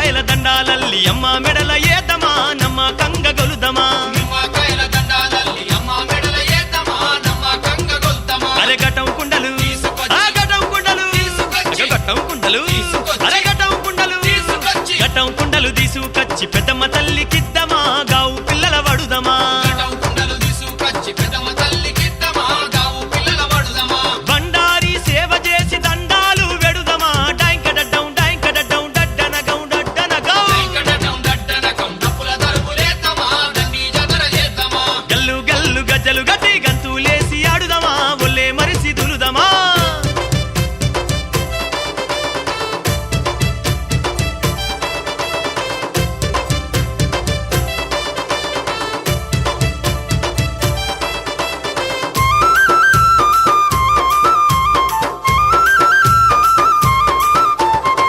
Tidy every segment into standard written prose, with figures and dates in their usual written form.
నిమ్మకాయల దండాలల్లి అమ్మ మెడల ఏదమా నమ్మ కంగ గొలుదమా నిమ్మకాయల దండాలల్లి అమ్మ మెడల ఏదమా నమ్మ కంగ గొలుదమా అరే గటం కుండలు ఆ గటం కుండలు గటం కుండలు అరే గటం కుండలు గటం కుండలు తీసుకొచ్చి పెద్దమ్మ తల్లికిద్దమా గావు పిల్లల వడుదమా గటం కుండలు తీసుకొచ్చి పెద్దమ్మ తల్లికిద్దమా గావు పిల్లల వడుదమా బండారి సేవ చేసి దండాలు వెడుదమా డైంకడడ్డం డైంకడడ్డం డడ్డనగం డడ్డనగం డైంకడడ్డం డడ్డనగం డప్పుల దరుపులేద్దామా దండి జాతర చేద్దామా గల్లు గల్లు గజ్జలు గట్టి గంతులేసి ఆడుదమా ఒల్లే మరిసి దులుదమా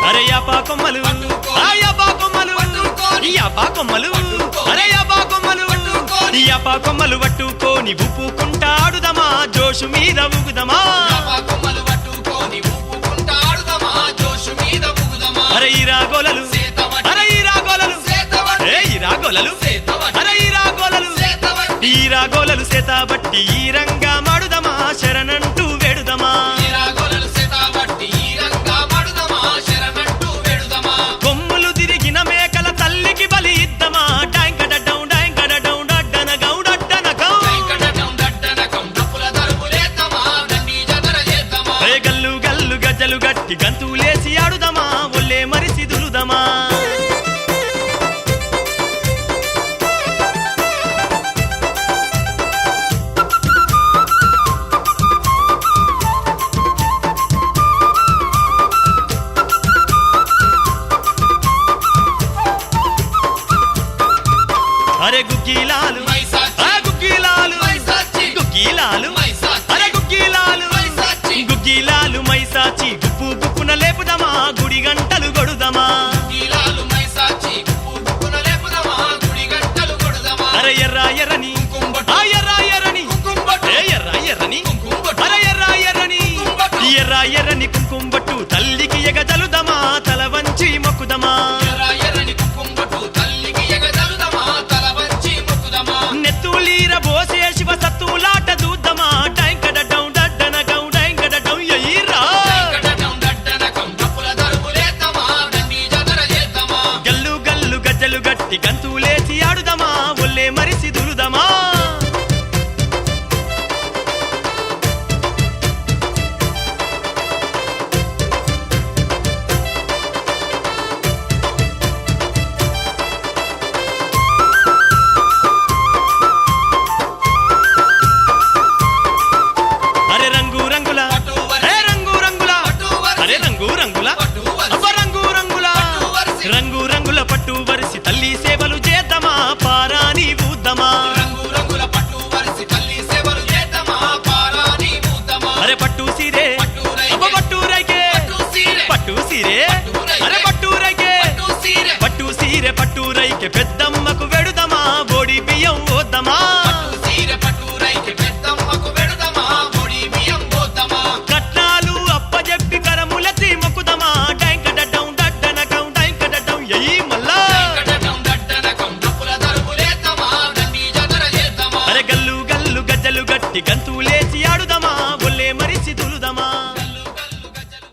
అరే యాపా కొమ్మలు ఆ యాపా కొమ్మలు యాపా కొమ్మలు అరే యాపా కొమ్మలు యాపా కొమ్మలు పట్టుకోని ఉప్పుకుంటాడుదమా జోషు మీద ఊగుదమా యాపా కొమ్మలు పట్టుకొని ఊపుకుంటా ఆడుదామా జోషు మీద ఊగుదామా అరే ఈ రాగోలలు అరే ఈ రాగోలలు ఏ ఈ రాగోలలు అరే ఈ రాగోలలు ఈ రాగోలలు సేతాబట్టి ఈ రంగా మాడుదమా శరణంటూ వేడుదమా ఈరాగోలలు సేతాబట్టి ఈ రంగా మడుదమా శరణంటూ వేడుదమా కొమ్ములు తిరిగిన మేకల తల్లికి బలి ఇద్దమా డాంకడడ్డం డాంకడడ్డం డడ్డనగం డడ్డనగం డైంకడడ్డం డడ్డనగం డప్పుల దరుపులేద్దామా దండి జాతర చేద్దామా ఏ గల్లు గల్లు గజ్జలు గట్టి గంతులేసి ఆడుదమా ఒల్లే మరిసి దులుదమా అరే గుగ్గిలాలు మైసాచి ఆ గుగ్గిలాలు మైసాచి గుగ్గిలాలు మైసాచి అరే గుగ్గిలాలు మైసాచి గుగ్గిలాలు మైసాచి గుప్పు గుప్పున లేపుదమా గుడి గంటలు గొడుదమా ఈలాలు మైసాచి గుప్పున లేపుదమా గుడి గంటలు కొడుదమా అరే ఎర్ర ఎర్రని కుంకుమ ఆ ఎర్ర ఎర్రని కుంకుమ ఏ ఎర్ర ఎర్రని కుంకుమ అరే ఎర్ర ఎర్రని ఎర్ర ఎర్రని కుంకుమ బట్టు తల్లికి ఎగదలుదమా తల వంచి మొక్కుదమా ఎర్ర ఎర్రని కుంకుమ తల్లికి ఎగదలుదమా తల వంచి మొక్కుదమా నెత్తులీర బోసే శివ సత్తులాట దూద్దమా డైంకడడ్డం డడ్డనగం డైంకడడ్డం ఎయ్యిరా డైంకడడ్డం డడ్డనగం డప్పుల దరుపులేద్దామా దండి జాతర చేద్దామా గల్లు గల్లు గజ్జలు గట్టి గంతులేసి ఆడుదమా ఒల్లే మరిసి దులుదమా అరే రంగు రంగుల ఏ రంగు రంగుల అరే రంగు రంగుల అబ్బ రంగు రంగుల రంగు రంగుల పట్టు వరిసి తల్లి సేవలు చేద్దామా పారాని ఊద్దమా రంగు రంగుల పట్టు వరిసి తల్లి సేవలు చేద్దామా పారాని ఊద్దమా అరే పట్టు సీరే అబ్బ పట్టు రైకే పట్టు సీరే అరే పట్టు రైకే పట్టు సీరే పట్టు రైకే పెద్దమ్మకు వెడుదమా బోడి బియ్యం ఓద్దమా పట్టు రైకి పెద్దమ్మకు వెడుదమా బొడి బియ్యం పోద్దామా కట్నాలు అప్పజెప్పి కరములెత్తి మొక్కుదమా డైంకడడ్డం డడ్డనగం డైంకడడ్డం ఎయ్యి మల్లా డైంకడడ్డం డడ్డనగం డప్పుల దరుపులేద్దామా దండి జాతర చేద్దామా అరే గల్లు గల్లు గజ్జలు గట్టి గంతులేసి ఆడుదమా ఒల్లే మరిసి దులుదమా గల్లు గల్లు గజ్జలు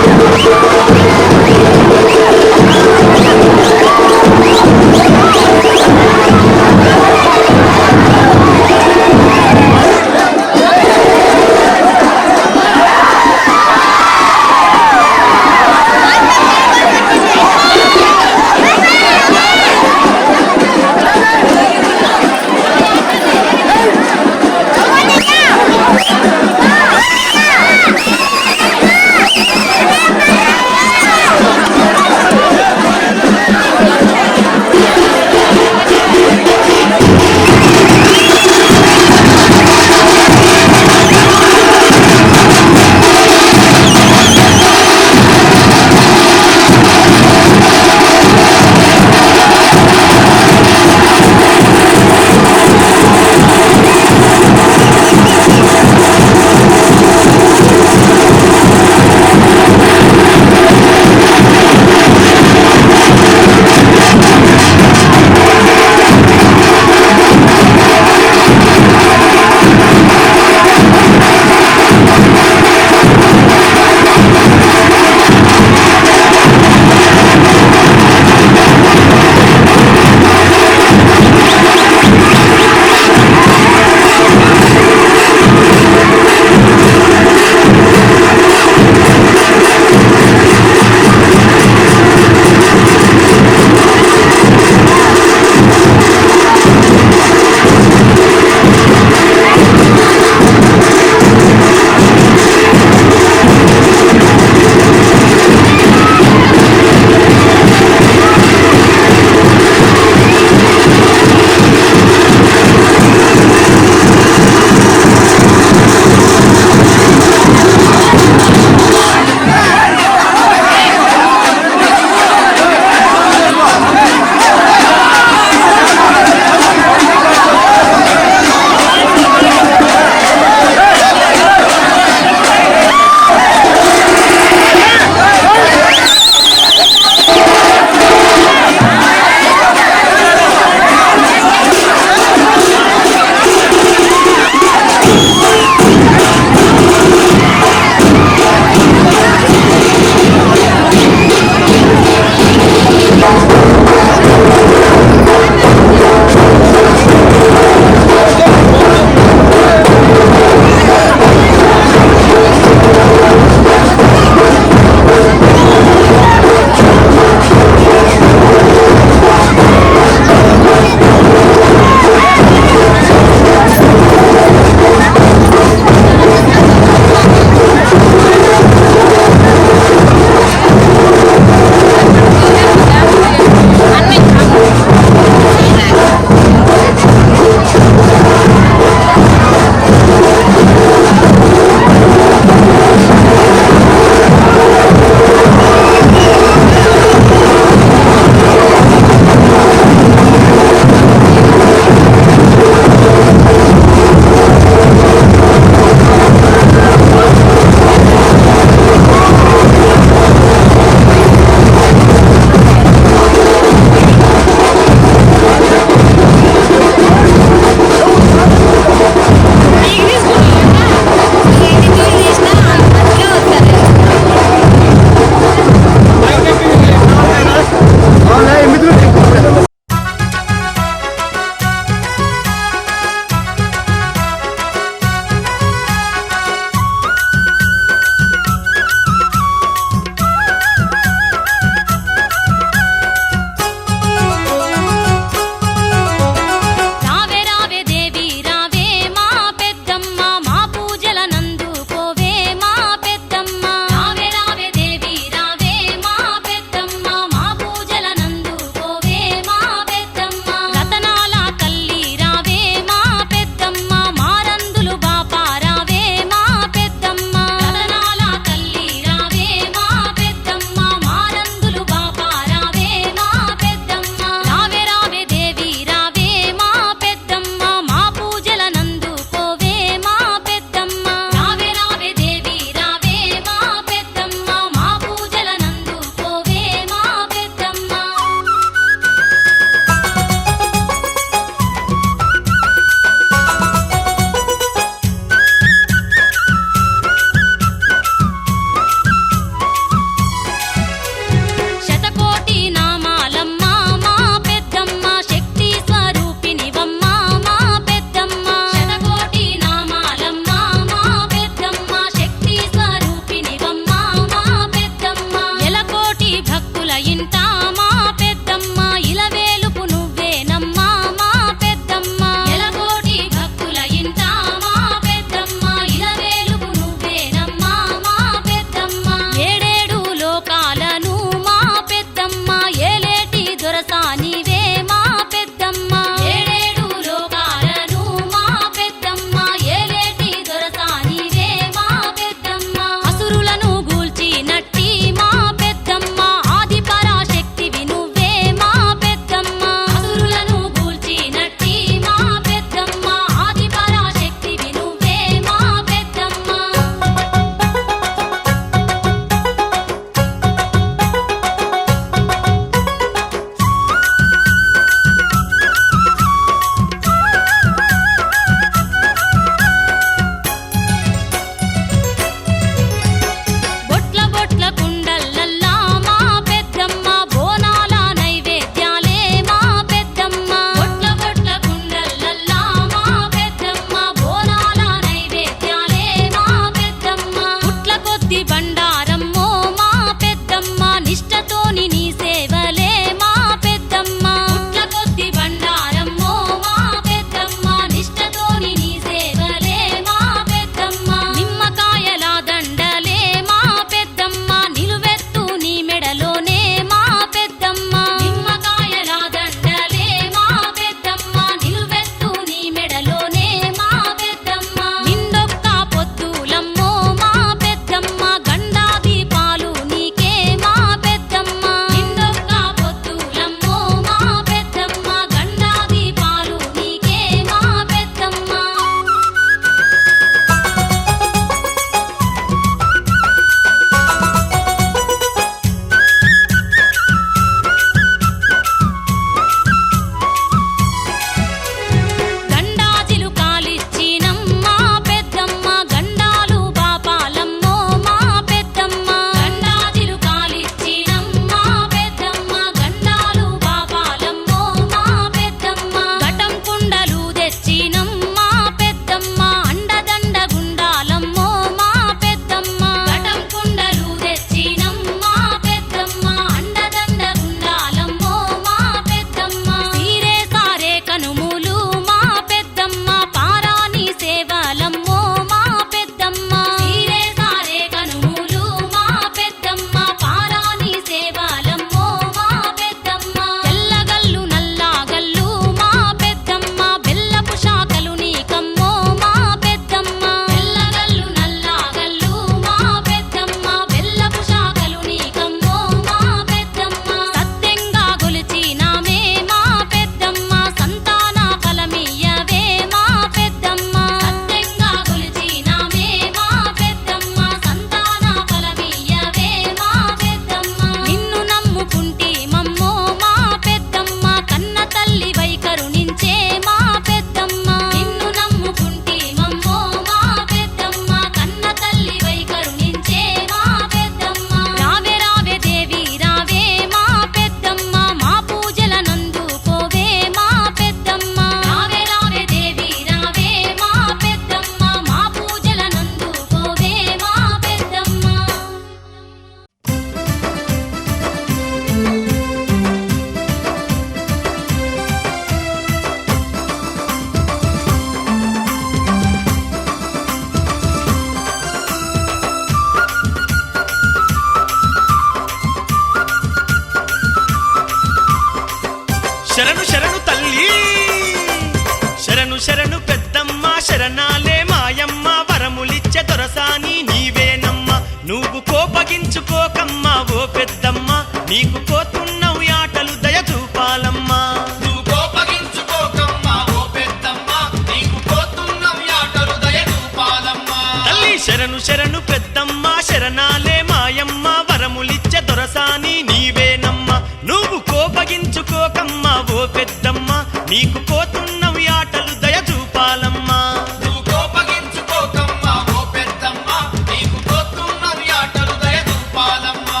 శరణాలే మాయమ్మ వరములిచ్చే దొరసాని నీవేనమ్మ నువ్వు కోపగించుకోకమ్మా ఓ పెద్దమ్మ నీకు పోతున్నవు ఆటలు దయ చూపాలమ్మా నువ్వు కోపగించుకోకమ్మా ఓ పెద్దమ్మ నీకు పోతున్నవి ఆటలు దయ చూపాలమ్మా తల్లి శరణు శరణు పెద్దమ్మ శరణాలే మాయమ్మ వరములిచ్చే దొరసాని నీవేనమ్మ నువ్వు కోపగించుకోకమ్మా ఓ పెద్దమ్మ నీకు పోతున్నవి ఆటలు దయ చూపాలమ్మా నువ్వు కోపగించుకోకమ్మా ఓ పెద్దమ్మ నీకు పోతున్నవి ఆటలు దయ చూపాలమ్మా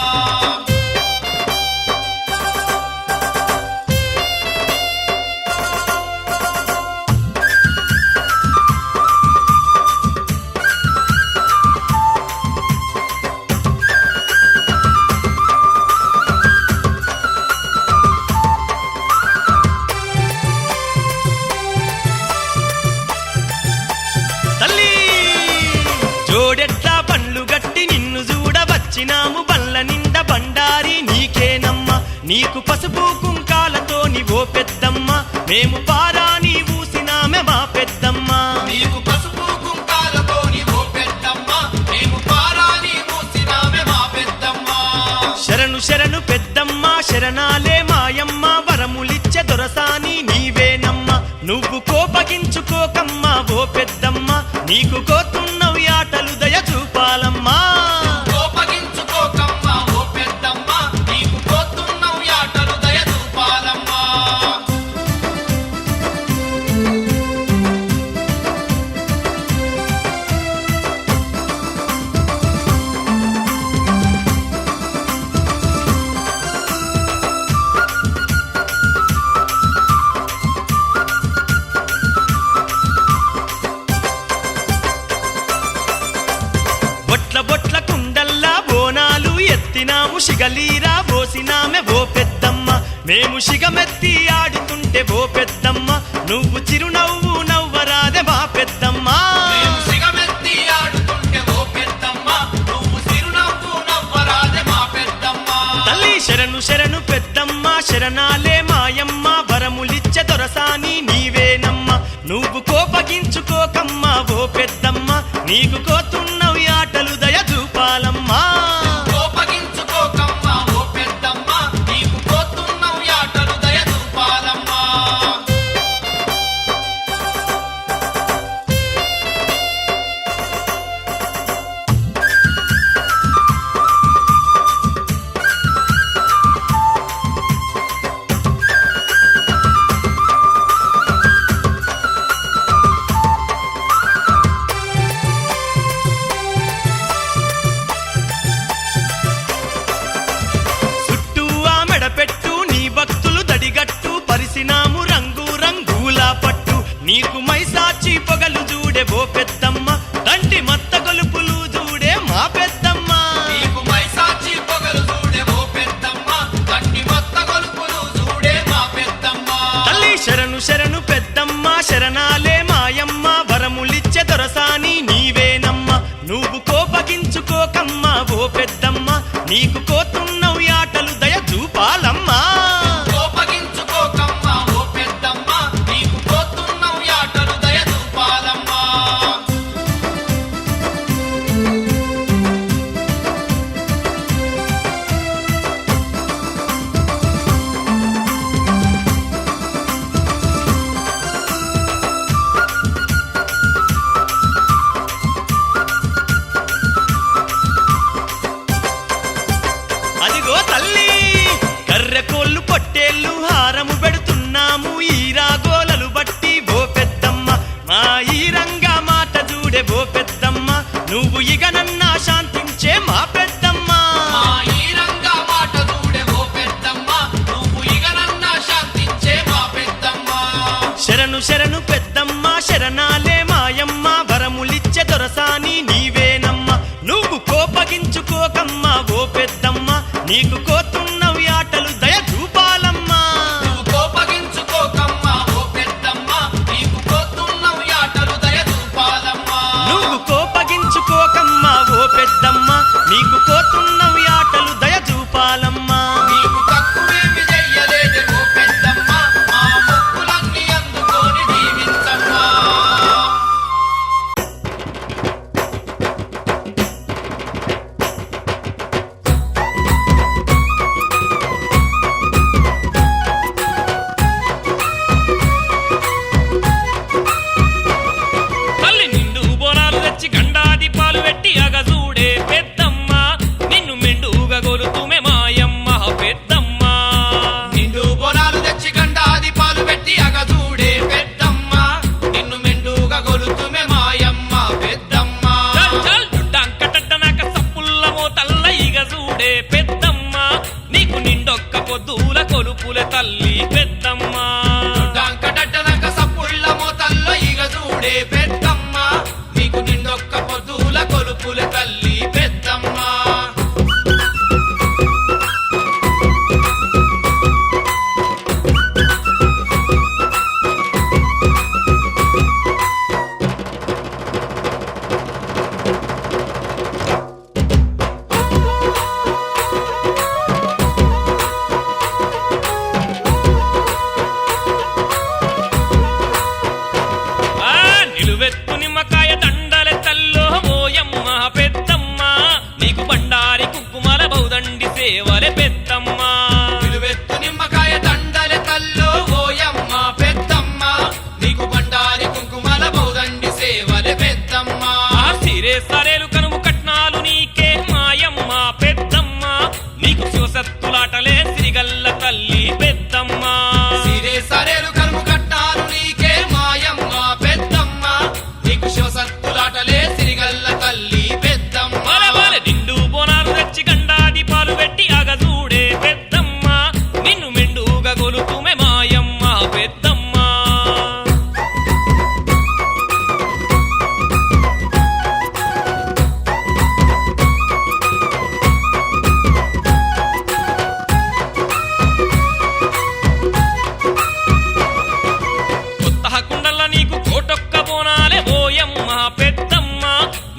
తల్లి జోడెట్లా పండ్లు గట్టి నిన్ను చూడవచ్చినాము బల్ల నిండ బండారి నీకేనమ్మ నీకు పసుపు కుంకాలతోని ఓ పెద్దమ్మ మేము పారాని ఊసినామె మా పెద్దమ్మ నీకు పసుపు కుంకాలతోని ఓ పెద్దమ్మ మేము పారాని మూసినామె మా పెద్దమ్మ శరణు శరణు పెద్దమ్మ శరణాలే మాయమ్మ వరములిచ్చే దొరసాని నీవేనమ్మ నువ్వు కోపగించుకోకమ్మా ఓ పెద్దమ్మ నీకు కోతున్నవి ఆటలు దయ చూపాలమ్మా కోపగించుకోకమ్మా ఓ పెద్దమ్మ నీకు పోతున్నవి ఆటలు దయ చూపాలమ్మా బొట్ల బొట్ల కుండల్లా బోనాలు ఎత్తినాము శిగలీరా పోసినామె ఓ పెద్దమ్మ మేము శిగమెత్తి ఆడుతుంటే ఓ పెద్దమ్మ నువ్వు చిరునవ్వు నవ్వరాదే మా పెద్దమ్మ మేము సిగమెత్తి ఆడుతుంటే ఓ పెద్దమ్మ నువ్వు చిరునవ్వు నవ్వరాదే మా పెద్దమ్మ తల్లి శరణు శరణు పెద్దమ్మ శరణాలే మాయమ్మ వరములిచ్చే దొరసాని నీవేనమ్మ నువ్వు కోపగించుకోకమ్మా ఓ పెద్దమ్మ నీకు కోతున్నవి ఆటలు దయ చూపాలమ్మా కోపగించుకోకమ్మా ఓ పెద్దమ్మ నీకు పోతున్నవి ఆటలు దయ చూపాలమ్మా చుట్టూ ఆ మెడపెట్టు నీ భక్తులు దడిగట్టు పరిసినాము రంగు రంగుల పట్టు నీకు మైసాచి పొగలు చూడే ఓ పెద్దమ్మ దండి మత్త గొలుపులు చూడే మా పెద్దమ్మ నీకు మైసాచి పొగలు చూడే ఓ పెద్దమ్మ గట్టి మొత్త గొలుపులు చూడే మా పెద్దమ్మ తల్లి శరణు శరణు పెద్దమ్మ శరణాలే మాయమ్మ వరములిచ్చే దొరసాని నీవేనమ్మ నువ్వు కోపగించుకోకమ్మా ఓ పెద్దమ్మ నీకు కోతున్నవి ఆటలు దయ చూపాలమ్మా కోపగించుకోకమ్మా ఓ పెద్దమ్మ నీకు పోతున్నవి ఆటలు దయ చూపాలమ్మా అదిగో తల్లి కర్రెకోళ్ళు పొట్టేళ్ళు హారము పెడుతున్నాము ఈ రాగోలలు బట్టి ఓ పెద్దమ్మ మా ఈ రంగా మాట చూడే ఓ పెద్దమ్మ నువ్వు ఇక నన్నా శాంతించే మా పెద్దమ్మ మా ఈ రంగా మాట చూడే ఓ పెద్దమ్మ నువ్వు ఇక నన్న శాంతించే మా పెద్దమ్మ శరణు శరణు పెద్దమ్మ శరణాలే మాయమ్మ వరములిచ్చే దొరసాని నీవేనమ్మ నువ్వు కోపగించుకోకమ్మా ఓ పెద్దమ్మ నీకు కోతున్నవి ఆటలు దయ చూపాలమ్మా నువ్వు కోపగించుకోకమ్మా ఓ పెద్దమ్మ నీకు పోతున్నవి ఆటలు దయ చూపాలమ్మా నువ్వు కోపగించుకోకమ్మా ఓ పెద్దమ్మ నీకు కోతున్నవి ఆటలు దయ చూపాలమ్మా నీకు తక్కువేమి చెయ్యలేదే ఓ పెద్దమ్మ మా మొక్కులన్నీ అందుకొని దీవించమ్మా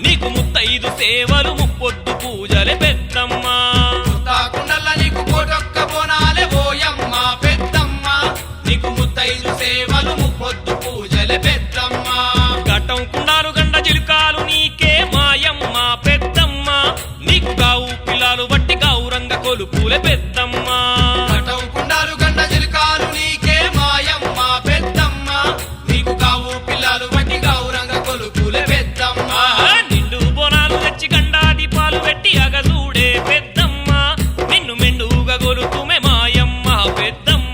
నీకు ముత్తైదు సేవలు ముప్పొద్దు పూజలే పెద్దమ్మ కుండల నీకు కోటొక్క బోనాలే ఓయమ్మ పెద్దమ్మ నీకు ముత్తైదు సేవలు ముప్పొద్దు పూజలే పెద్దమ్మ ఘట్టం కుండాలు గండ చిలుకాలు నీకే మాయమ్మ పెద్దమ్మ నీకు గావు పిల్లలు బట్టి గౌరంగ కొలుపులే పెద్దమ్మ కటం కుండాలు గండ చిలుకాలు నీకే మాయమ్మ పెద్దమ్మ నీకు కావు పిల్లలు బట్టి గౌరంగ కొలుపులే పెద్దమ్మ నిండు బోనాలు తెచ్చి గండా దీపాలు పెట్టి అగసూడే పెద్దమ్మ నిన్ను మెండుగా గొలుతుమే మాయమ్మ పెద్దమ్మ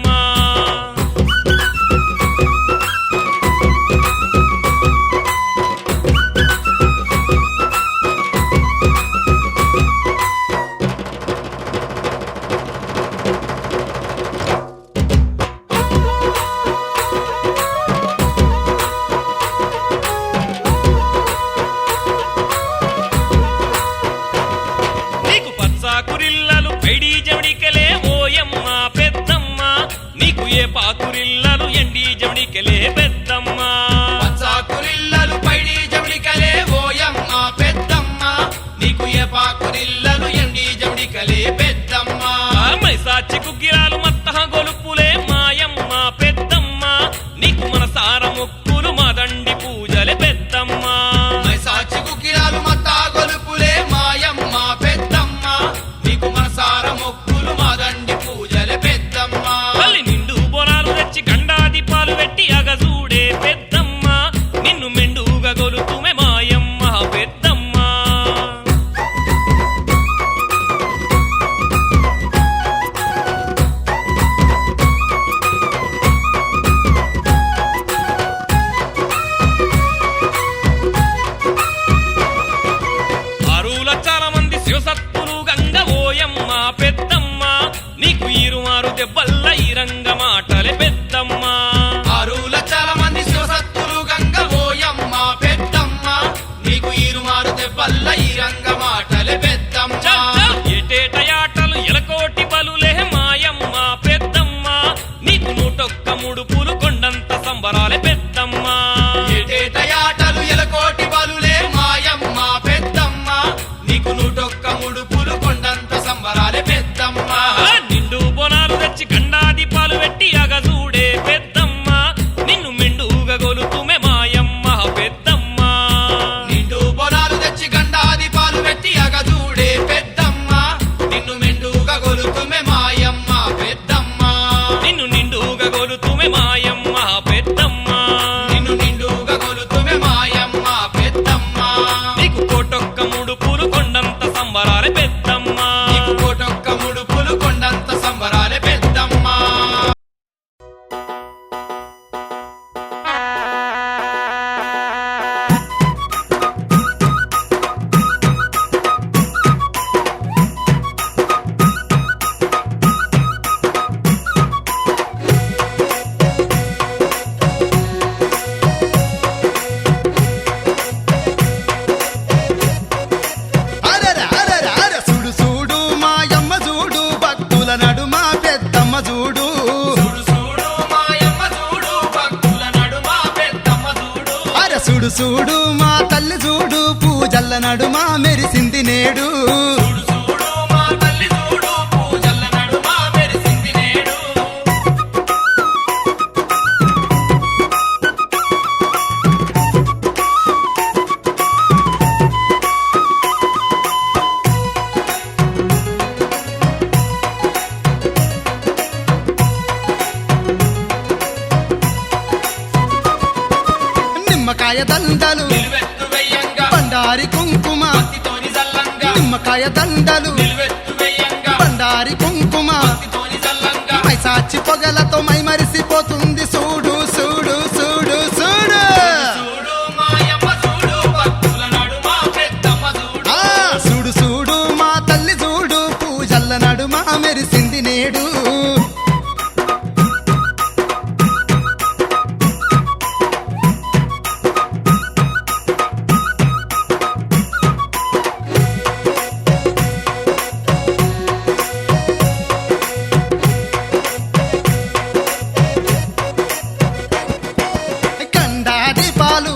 నీకు పచ్చాకురిల్లలు పైడి జవడికెలే ఓయమ్మ పెద్దమ్మ నీకు ఏ పాకురిల్లలు ఎండి జవడికెలే పెద్దమ్మ పచ్చాకురిల్లలు పైడి జమిడికలే ఓయమ్మ పెద్దమ్మ నీకు ఏ పాకురిల్లలు ఎండి జమిడికలే పెద్దమ్మ మైసాచి కుగ్గిరాలు మత్తహ గొలుపులే మాయమ్మ పెద్దమ్మ నీకు మనసార మొక్కులు మాదండి పూజలే పెద్దమ్మ మైసాచి కుకిరాలు మత్తా గొలుపులే మాయమ్మ పెద్దమ్మ నీకు మనసార మొక్కులు మాదండి పూజలే పెద్దమ్మ తల్లి నిండు బోనాలు తెచ్చి గండా దీపాలు పెట్టి అగసూడే పెద్దమ్మ నిన్ను మెండుగా గొలుతుమే మాయమ్మ పెద్దమ్మ ఆరుల చాలా మంది శివసత్తులు గంగ ఓయమ్మ పెద్దమ్మ నీకు ఈరుమారు దెబ్బల్ల ఈ రంగ మాటలే పెద్దమ్మ ఆరు లక్షల మంది శివసత్తులు గంగ ఓయమ్మ పెద్దమ్మ నీకు ఈరుమారు దెబ్బల్ల ఈ రంగ మాటలే పెద్దమ్మ చల్ చల్ ఏటేటయాటలు ఎలకోటి బలులే మాయమ్మ పెద్దమ్మ నీకు నూటొక్క ముడుపులు కొండంత సంబరాలే పెద్దమ్మ ఏటేటయాటలు ఎలకోటి బలులే మాయమ్మ పెద్దమ్మ నీకు నూటొక్క ముడుపులు కొండంత సంబరాలే పెద్దమ్మ నిండు బోనాలు తెచ్చి గండా దీపాలు పెట్టి అగసూడే పెద్దమ్మ నిన్ను మెండుగా గొలుతుమే మాయమ్మ పెద్దమ్మ నిండు బొనాలు తెచ్చి గండాది పాలు పెట్టి అగజూడే పెద్దమ్మ నిన్ను మెండుగా గొలుతుమే మాయమ్మ పెద్దమ్మ నిన్ను నిండుగా గొలుతుమే మాయమ్మ పెద్దమ్మ నిన్ను నిండుగా గొలుతుమే మాయమ్మ పెద్దమ్మ నీకు కోటొక్క ముడుపులు కొండంత సంబరాలే పెద్దమ్మ నీకు కోటొక్క ముడుపులు కొండంత సంబరాలే పెద్దమ్మ అరెర అరెర అరె చూడు చూడు మాయమ్మ చూడు భక్తుల నడుమ పెద్దమ్మ చూడు చూడు చూడు మాయమ్మ చూడు భక్తుల నడుమ పెద్దమ్మ చూడు అరె చూడు చూడు మా తల్లి చూడు పూజల్ల నడుమ మెరిసింది నేడు చూడు చూడు మా తల్లి చూడు పూజల నడుమ మెరిసింది నేడు నిమ్మకాయ దండలు నిలువెత్తు వెయ్యంగా బండారి కుంకుమ భక్తితోని జల్లంగా నిమ్మకాయ దండలు నిలువెత్తు వెయ్యంగా బండారి కుంకుమ భక్తితోని జల్లంగా మైసాచి పొగలతో మై మరిసిపోతుంది చూడు చూడు చూడు చూడు చూడు మాయమ్మ చూడు భక్తుల నడుమ పెద్దమ్మ చూడు ఆ చూడు చూడు మా తల్లి చూడు పూజల్ల నడుమ మెరిసింది నేడు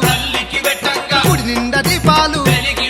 తల్లికి వెట్టంగా గుడి నిండా దీపాలు వెలిగి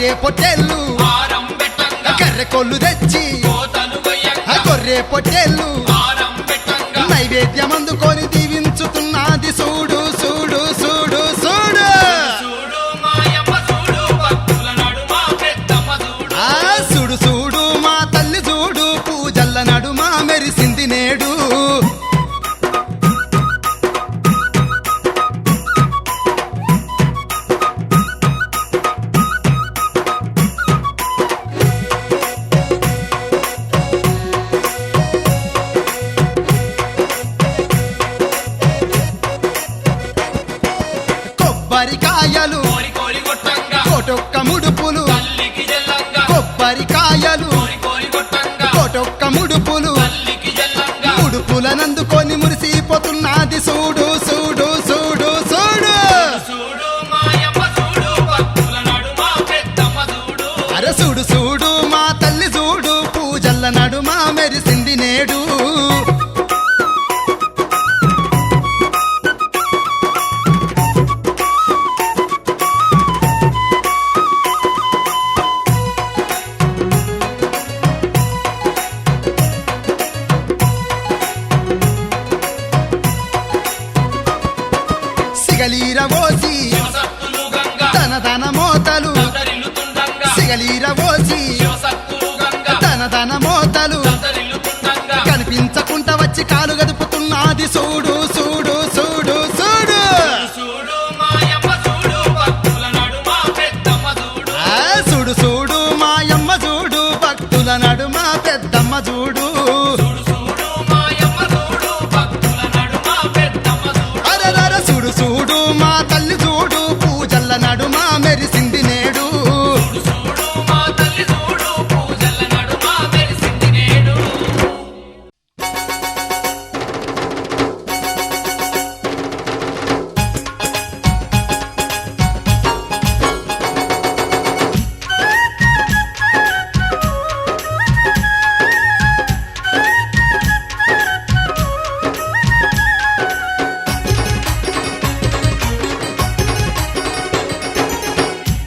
గొర్రె పొట్టేళ్ళు ఆరం పెట్టంగా కర్రె కొల్లు తెచ్చి కోతలు కొయ్యంగా గొర్రె పొట్టేళ్ళు ఆరం పెట్టంగా నైవేద్యం అందుకొని దీవించుతున్నది చూడు చూడు చూడు చూడు చూడు మాయమ్మ చూడు భక్తుల నడుమ పెద్దమ్మ చూడు ఆ చూడు చూడు మా తల్లి చూడు పూజల్ల నడుమ మెరిసింది నేడు కొబ్బరికాయలు కోరి కోరి కొట్టంగా కోటొక్క ముడుపులు తల్లికి జల్లంగా కొబ్బరికాయలు కోరి కోరి కొట్టంగా కోటొక్క ముడుపులు తల్లికి జల్లంగా ముడుపులనందుకొని మురిసిపోతున్నది చూడు చూడు చూడు చూడు చూడు మాయమ్మ చూడు భక్తుల నడుమ పెద్దమ్మ చూడు అర చూడు చూడు మా తల్లి చూడు పూజల్ల నడుమ మెరిసింది నేడు సిగలీర పోసి శివసత్తులు గంగా తన తన మోతలు దరిల్లుతుండంగా సిగలీర పోసి శివసత్తులు గంగా తన మోతలు దరిల్లుతుండంగా కనిపించకుండా వచ్చి కాలు గదుపుతున్నది చూడు చూడు చూడు చూడు చూడు మాయమ్మ చూడు భక్తుల నడుమ పెద్దమ్మ చూడు ఆ చూడు చూడు మాయమ్మ చూడు భక్తుల నడుమ పెద్దమ్మ చూడు చూడు చూడు మాయమ్మ చూడు భక్తుల నడుమ పెద్దమ్మ చూడు అరరర చూడు చూడు మా తల్లి చూడు పూజల్ల నడుమ మెరిసింది నేడు చూడు చూడు మా తల్లి చూడు పూజల నడుమ మెరిసింది నేడు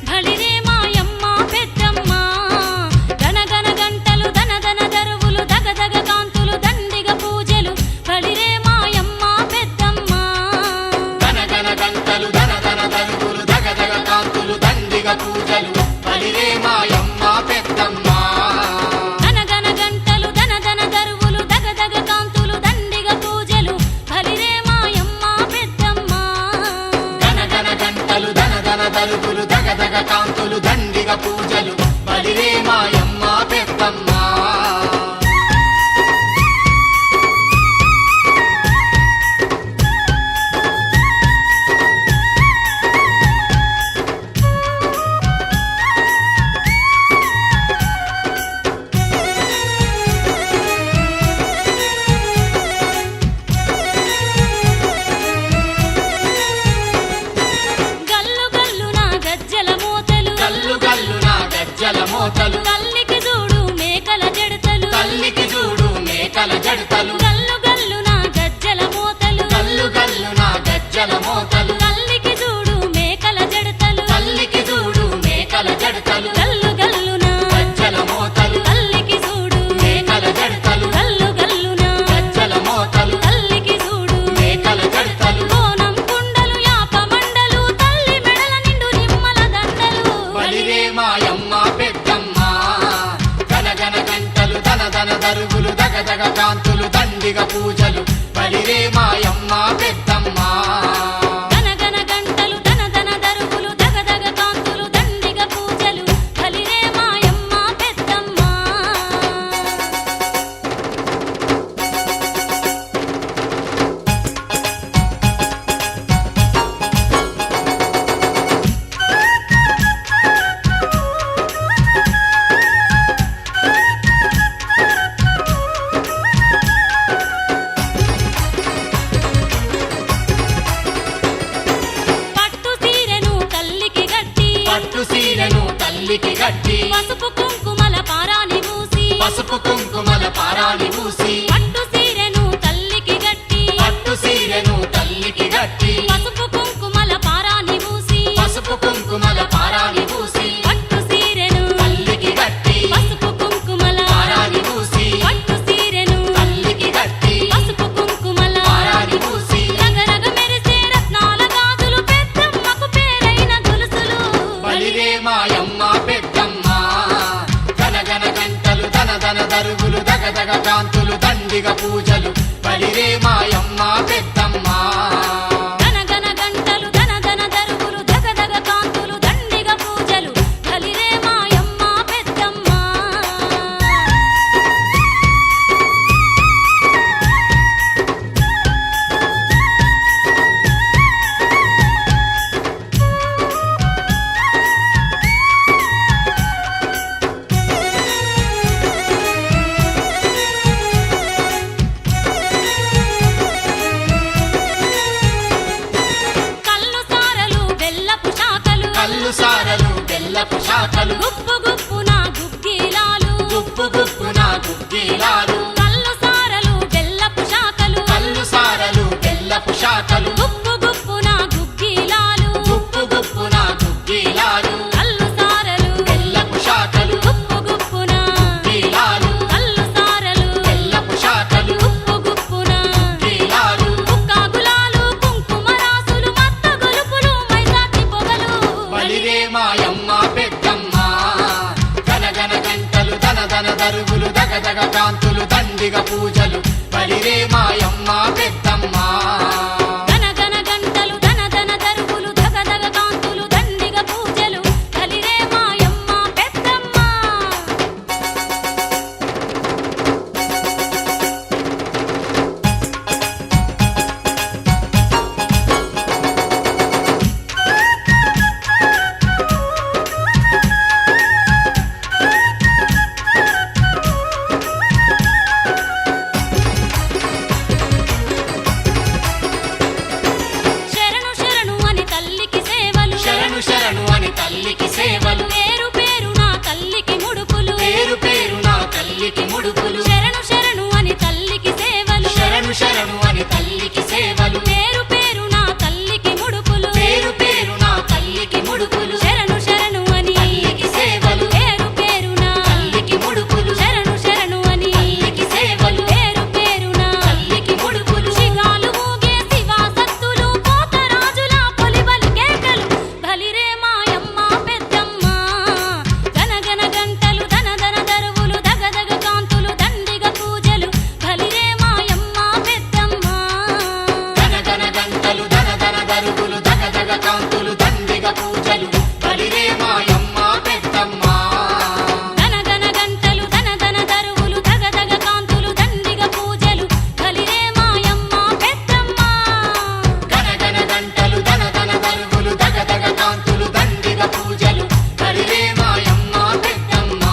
బలిరే మాయమ్మ పెద్దమ్మ గనగన గంటలు దనదన దరువులు దగదగ కాంతులు దండిగ పూజలు బలిరే మాయమ్మ పెద్దమ్మ గనగన గంటలు ధన ధరువులు దగదగ కాంతులు దండిగ పూజలు బలిరే మాయమ్మ పెద్దమ్మ గనగన గంటలు దనదన దరువులు దగదగ కాంతులు దండిగ పూజలు బలిరే మాయమ్మ పెద్దమ్మ గనగన గంటలు ధన ధరువులు దగదగ కాంతులు దండిగ పూజలు బలిరే మాయమ్మ పెద్దమ్మ గల్లు గల్లు నా గజ్జల మోతలు గల్లు గల్లు నా గజ్జల మోతలు తల్లికి చూడు మేకల జడతలు తల్లికి చూడు మేకల జడతలు గల్లు గల్లు నా గజ్జల మోతలు గల్లు గల్లు నా గజ్జల మోతలు తల్లికి చూడు మేకల జడతలు తల్లికి చూడు మేకల జడతలు గల్లు గల్లు నా గజ్జల మోతలు తల్లికి చూడు మేకల జడతలు గల్లు గల్లు నా గజ్జల మోతలు తల్లికి చూడు మేకల జడతలు కోనం కుండలు యాప మండలు తల్లి మెడల నిండు నిమ్మల దండలు బలిరే మాయమ్మ పెద్దమ్మ గనగన గంటలు ధన దరుగులు దగదగ కాంతులు దండిగ పూజలు బలిరే మాయమ్మ పెద్దమ్మ గనగన గంటలు దనదన దరువులు దగదగ కాంతులు దండిగ పూజలు బలిరే మాయమ్మ పెద్దమ్మ తల్లికి గట్టి పసుపు కుంకుమల పారాని మూసి పసుపు కుంకుమల పారాని మూసి పట్టు సీరెను తల్లికి గట్టి పట్టు సీరెను తల్లికి గట్టి పసుపు కుంకుమల పారాని మూసి పసుపు కుంకుమల పారాని మూసి పట్టు సీరెను దరుగులు దగదగ కాంతులు దండిగ పూజలు బలిరే మాయమ్మ పెద్దమ్మ గనగన గంటలు ధన దరుగులు ధగధగ కాంతులు దండిగ పూజలు బలిరే మాయమ్మ పెద్దమ్మ. కల్లు సారలు బెల్లపు శాఖలు గుప్పు గుప్పున గుగ్గిలాలు గుప్పు గుప్పున గుగ్గిలాలు కల్లు సారలు బెల్లపు శాఖలు కల్లు సారలు బెల్లపు శాఖలు గుప్పు గుప్పున గుగ్గిలాలు గుప్పు గుప్పున గుగ్గిలాలు కల్లు సారలు బెల్లపు శాఖలు గుప్పు గుప్పున గుగ్గిలాలు కల్లు సారలు బెల్లపు శాఖలు గుప్పు గుప్పున గుగ్గిలాలు కుక్కాగులాలు కుంకుమ రాసులు మత్త గొలుపులు మైసాచి పొగలు బలిరే మాయమ్మ పెద్దమ్మ గనగన గంటలు ధన దరుగులు దగదగ కాంతులు దండిగ పూజలు బలిరే మాయమ్మ పెద్దమ్మ గనగన గంటలు ధన దరుగులు ధగధగ కాంతులు దండిగ పూజలు బలిరే మాయమ్మ పెద్దమ్మ. శరణు శరణు అని తల్లికి సేవలు శరణు శరణు అని తల్లికి సేవలు పేరు పేరు నా తల్లికి ముడుపులు పేరు పేరు నా తల్లికి ముడుపులు శరణు శరణు అని తల్లికి సేవలు శరణు శరణు అని తల్లికి సేవలు పేరు పేరు నా తల్లికి ముడుపులు పేరు పేరు నా తల్లికి ముడుపులు శరణు శరణు అని తల్లికి సేవలు పేరు పేరు నా తల్లికి ముడుపులు శరణు శరణు అని తల్లికి సేవలు పేరు పేరు నా తల్లికి ముడుపులు శిగాలు ఊగే శివాసత్తులు పోతరాజుల పొలిబలి కేకలు బలిరే మాయమ్మ పెద్దమ్మ. గనగన గంటలు ధన దరువులు దగదగ కాంతులు దండిగ పూజలు బలిరే మాయమ్మ పెద్దమ్మ. గనగన గంటలు ధన దరుగులు దగదగ కాంతులు దండిగ పూజలు బలిరే మాయమ్మ పెద్దమ్మ గనగన గంటలు ధన దరువులు దగదగ కాంతులు దండిగ పూజలు బలిరే మాయమ్మ పెద్దమ్మ. గనగన గంటలు ధన దరుగులు దగదగ కాంతులు దండిగ పూజలు బలిరే మాయమ్మ పెద్దమ్మ.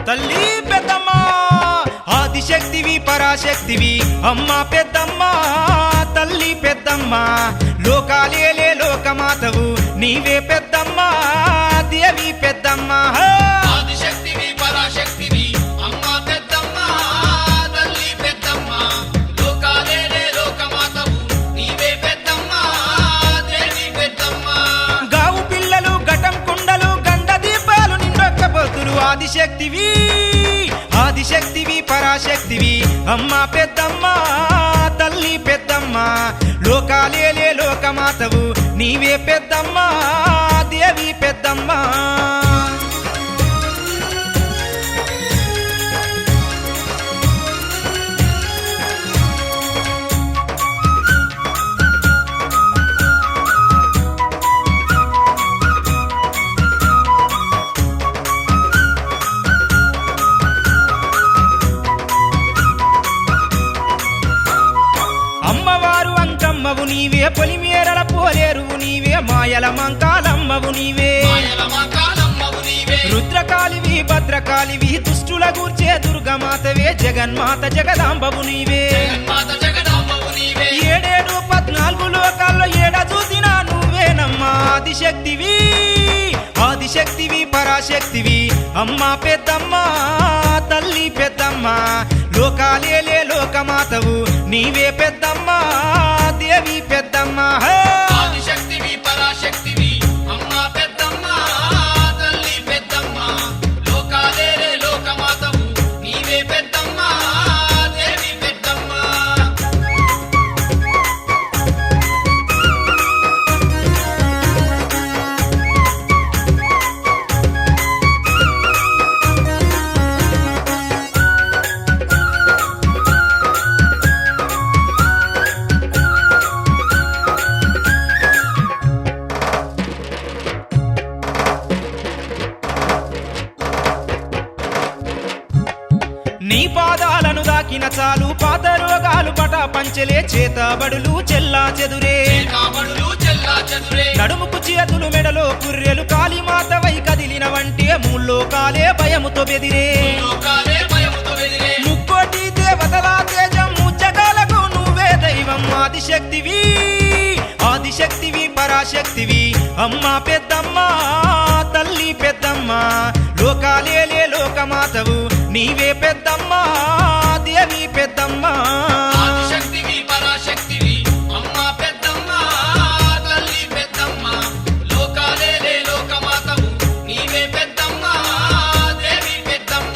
తల్లి పెద్దమ్మ ఆదిశక్తివి పరాశక్తివి అమ్మ పెద్దమ్మ తల్లి పెద్దమ్మ లోకాలేలే లోకమాతవు నీవే పెద్దమ్మ దేవి పెద్దమ్మ. ఆదిశక్తివి పరాశక్తివి అమ్మ పెద్దమ్మ తల్లి పెద్దమ్మ లోకాలేలే లోకమాతవు నీవే పెద్దమ్మ దేవి పెద్దమ్మ. గావు పిల్లలు ఘటం కుండలు గండ దీపాలు నిండొక్క పొద్దులు ఆదిశక్తివి ఆదిశక్తివి పరాశక్తివి అమ్మ పెద్దమ్మ తల్లి పెద్దమ్మ లోకాలేలే లోకమాతవు నీవే పెద్దమ్మ దేవి పెద్దమ్మ. అమ్మవారు అంకమ్మవు నీవే పొలిమేరల పోలేరువు నీవే మాయల మంకాలమ్మవు నీవే మాయల మాకాలమ్మవు నీవే రుద్రకాళివి భద్రకాళివి దుష్టుల గూర్చే దుర్గమాతవే జగన్మాత జగదాంబవు నీవే జగన్మాత జగదాంబవు నీవే 7 14 లోకాల్లో ఏడ చూసినా నువ్వేనమ్మా ఆదిశక్తివి ఆదిశక్తివి పరాశక్తివి అమ్మ పెద్దమ్మ తల్లి పెద్దమ్మ లోకాలేలే లోకమాతవు నీవే పెద్దమ్మ దేవి పెద్దమ్మ హే! ఆదిశక్తివి పరాశక్తివి అమ్మ పెద్దమ్మ తల్లి పెద్దమ్మ లోకాలేలే లోకమాతవు నీవే పెద్దమ్మ దేవి పెద్దమ్మ నీ పాదాలను దాకిన చాలు పాత రోగాలు పట పంచలే చేతబడులు చెల్లా చెదురే కాబడులు చెల్లా చదురే నడుముకు చేతులు మెడలో కుర్రెలు కాళీమాతవై కదిలిన వంటే మూల్లో కాలే భయముతో బెదిరే లోకాలే భయముతో వెదిరే ముక్కోటి దేవతల తేజం ముచ్చకాలకు నువ్వే దైవం ఆదిశక్తివి ఆదిశక్తివి పరాశక్తివి అమ్మ పెద్దమ్మ తల్లి పెద్దమ్మ లోకాలేలే లోకమాతవు నీవే పెద్దమ్మ దేవి పెద్దమ్మ ఆదిశక్తివి పరాశక్తివి అమ్మ పెద్దమ్మ తల్లి పెద్దమ్మ లోకాలేలే లోకమాతవు నీవే పెద్దమ్మ దేవి పెద్దమ్మ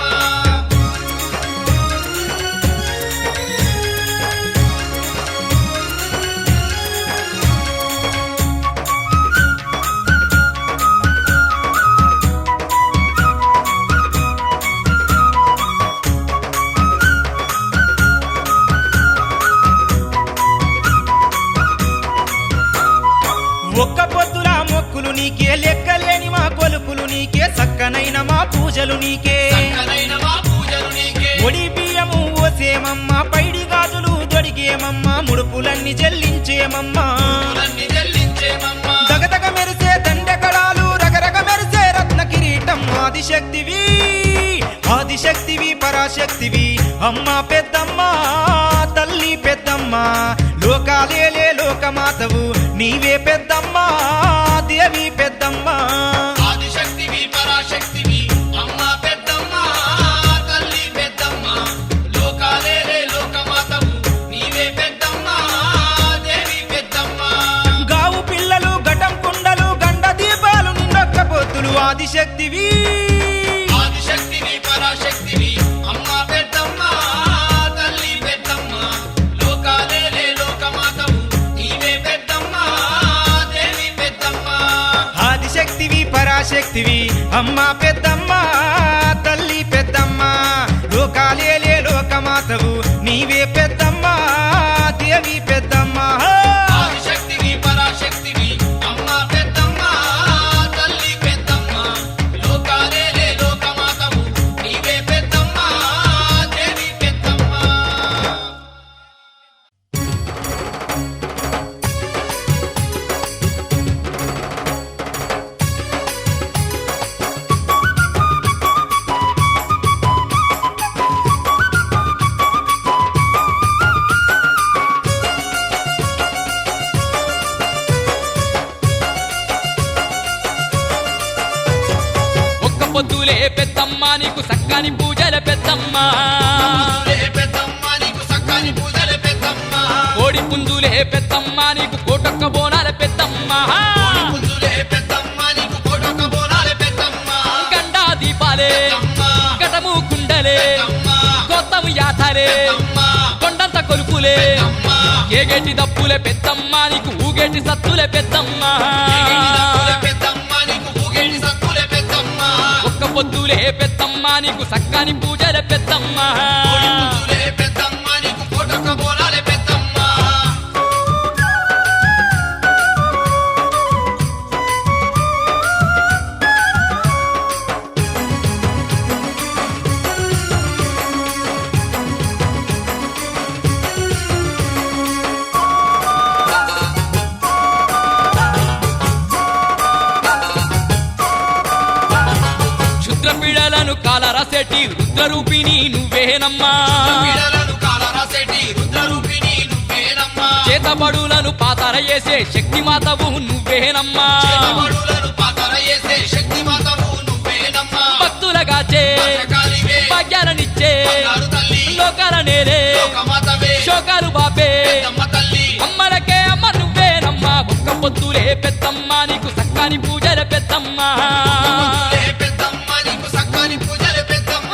ఒక్క పొద్దుల మొక్కులు నీకే లెక్కలేని మా కొలుపులు నీకే సక్కనైన మా పూజలు నీకే చక్కనైన మా పూజలు నీకే ఒడి బియ్యము ఓసేమమ్మ పైడి గాజులు దొడిగేమమ్మ ముడుపులన్నీ చెల్లించేమమ్మ పూలన్నీ చెల్లించేమమ్మ దగదగ మెరిసే దండకడాలు రగరగ మెరిసే రత్న కిరీటం ఆదిశక్తివి ఆదిశక్తివి పరాశక్తివి అమ్మ పెద్దమ్మ తల్లి పెద్దమ్మ లోకాలేలే లోకమాతవు నీవే పెద్దమ్మ దేవి పెద్దమ్మ ఆదిశక్తివి పరాశక్తివి అమ్మ పెద్దమ్మ తల్లి పెద్దమ్మ లోకాలేలే లోకమాతవు నీవే పెద్దమ్మ దేవి పెద్దమ్మ గావు పిల్లలు ఘటం కుండలు గండ దీపాలు నిన్నొక్క పొత్తులు ఆదిశక్తివి ఆదిశక్తివి పరాశక్తివి అమ్మ పెద్దమ్మ తల్లి పెద్దమ్మ లోకాలేలే లోకమాతవు నీవే పెద్దమ్మ దేవి పెద్దమ్మ ఆదిశక్తివి పరాశక్తివి అమ్మ పెద్దమ్మ తల్లి పెద్దమ్మ లోకాలేలే లోకమాతవు నీవే పెద్దమ్మ దేవి పెద్దమ్మ ఆదిశక్తివి పరాశక్తివి అమ్మ పెద్దమ్మ తల్లి పెద్దమ్మ లోకాలేలే లోకమాతవు నీవే పెద్దమ్మ దేవి పెద్దమ్మ ఒక్క పొద్దులే పెద్దమ్మ నీకు సక్కని పూజల పెద్దమ్మ లే పెద్దమ్మ నీకు సక్కని పూజలే పెద్దమ్మ కోడి పుంజులే పెద్దమ్మ నీకు కోటొక్క బోనాల పెద్దమ్మ పుంజులే పెద్దమ్మ నీకు కోటొక్క బోనాలే పెద్దమ్మ గండా దీపాలే పెద్దమ్మ కటము కుండలే పెద్దమ్మ కొత్తము యాతలే పెద్దమ్మ కొండంత కొలుపులే పెద్దమ్మ ఏగేటి దప్పులే పెద్దమ్మ నీకు ఊగేటి సత్తులే పెద్దమ్మ సత్తులే పెద్దమ్మ నీకు ఊగేటి సత్తులే పెద్దమ్మ ఒక్క పొద్దులే పెద్దమ్మ నీకు సక్కని పూజల పెద్దమ్మ పుంజులే పెద్దమ్మ నీకు కోటొక్క బోనాలే పెద్దమ్మ క్షుద్రపీడలను కాలరసెట్టి రుద్రరూపిణి నువ్వేనమ్మా పీడలను కాలరాసేటి రుద్రరూపిణి నువ్వేనమ్మా చేతబడులను పాతర చేసే శక్తి మాతవు నువ్వేనమ్మా చేతబడులను పాతర చేసే శక్తి మాతవు నువ్వేనమ్మా భక్తులగాచే భద్రకాళివే భాగ్యాలనిచ్చే బంగారు తల్లి లోకాల నేలే లోకమాతవే శోకాలు బాపే పొద్దులే పెద్దమ్మ నీకు సక్కాని పూజల పెద్దమ్మ పొద్దులే పెద్దమ్మ నీకు సక్కని పూజలు పెద్దమ్మ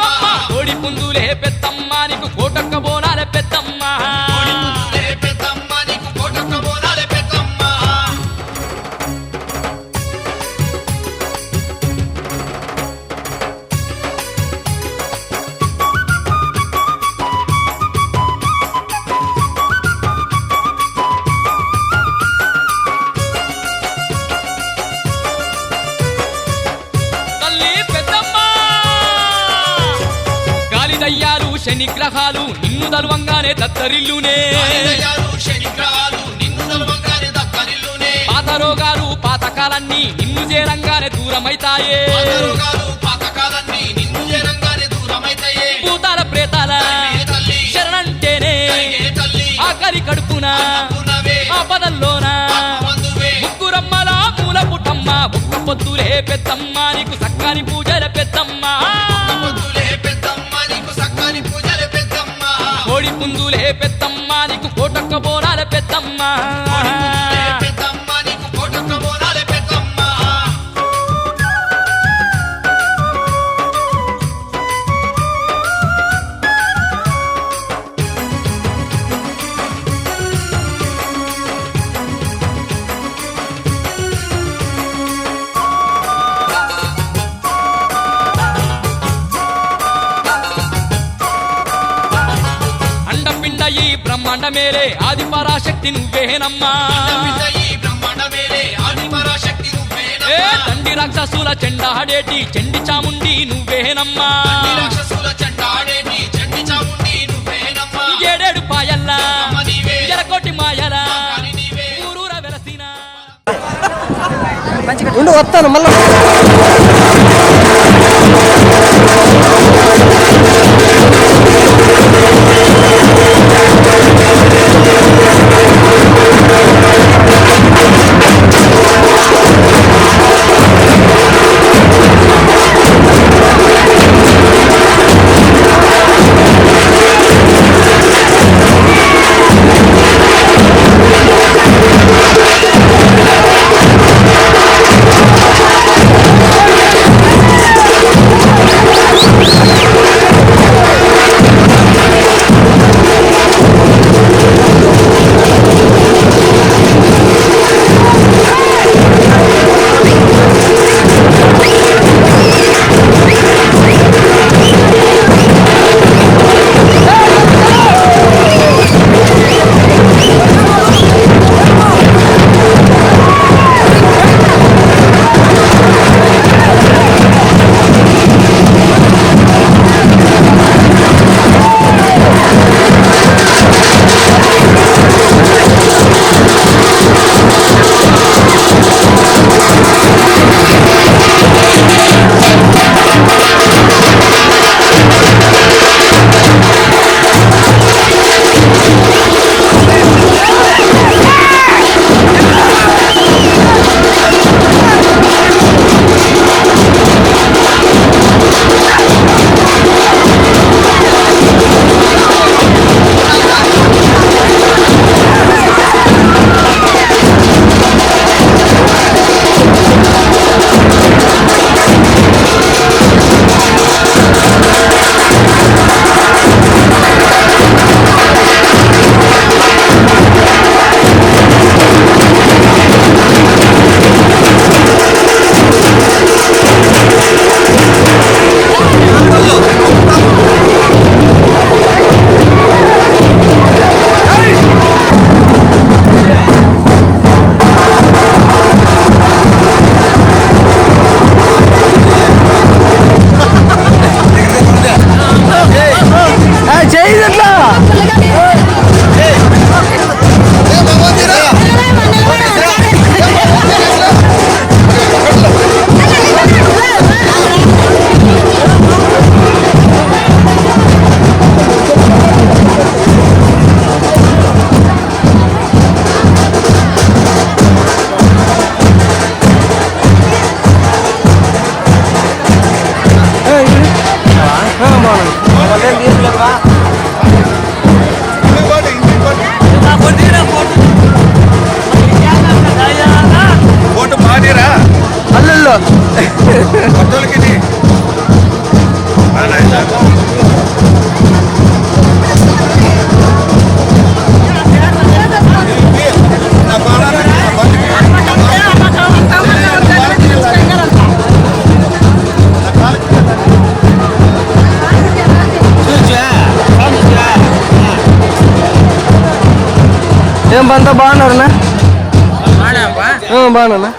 కోడి పుందులే పెద్దమ్మ నీకు కోటక్క బోనాల పెద్దమ్మ పొద్దులే పెద్దమ్మ నీకు కోటక్క బోనాలే పెద్దమ్మ తల్లి పెద్దమ్మ గాలి దయ్యాలు శని గ్రహాలు నిన్ను దలువంగానే దత్తరిల్లునే దయ్యాలు శనిగ్రహాలు నిన్ను తలవంగానే దక్కరిల్లునే పాత రోగాలు పాతకాలన్నీ నిన్ను చేరంగానే దూరమైతాయే రోగాలు పాతకాలన్నీ నిన్ను చేరంగానే దూరమైతాయే భూతాల ప్రేతాల ఏ తల్లి శరణంటేనే ఏ తల్లి ఆకలి కడుపున పునవే ఆపదల్లోన మందువే ముగ్గురమ్మల మూల పుట్టమ్మ ఒక్క పొద్దులే పెద్దమ్మ నీకు సక్కాని పూజల పెద్దమ్మ పొద్దులే పెద్దమ్మ నీకు సక్కని పూజలు పెద్దమ్మ కోడి పుందులే పెద్దమ్మ నీకు కోటక్క బోనాల పెద్దమ్మ పొద్దులే పెద్దమ్మ నీకు కోటక్క బోనాలే పెద్దమ్మ అండపిండ ఈ బ్రహ్మాండ మేలే ఆది పరాశక్తి నువ్వేనమ్మా ఈ బ్రహ్మాండ మేలే ఆది పరాశక్తి నువ్వేనమ్మా. ఏ తండ్రి రాక్షసుల చెండాడేటి చెండి చాముండి నువ్వేనమ్మా ఈ రాక్షసుల చెండాడేటి చండి చాముండి నువ్వేనమ్మా. ఏడేడు పాయల్లా అమ్మ నీవే, ఎరకోటి మాయల కాని నీవే. ఊరూర వెలసిన ఉండు వస్తాను మళ్ళా ఏం అంతా బాగున్నారన్నా? బాగున్నా.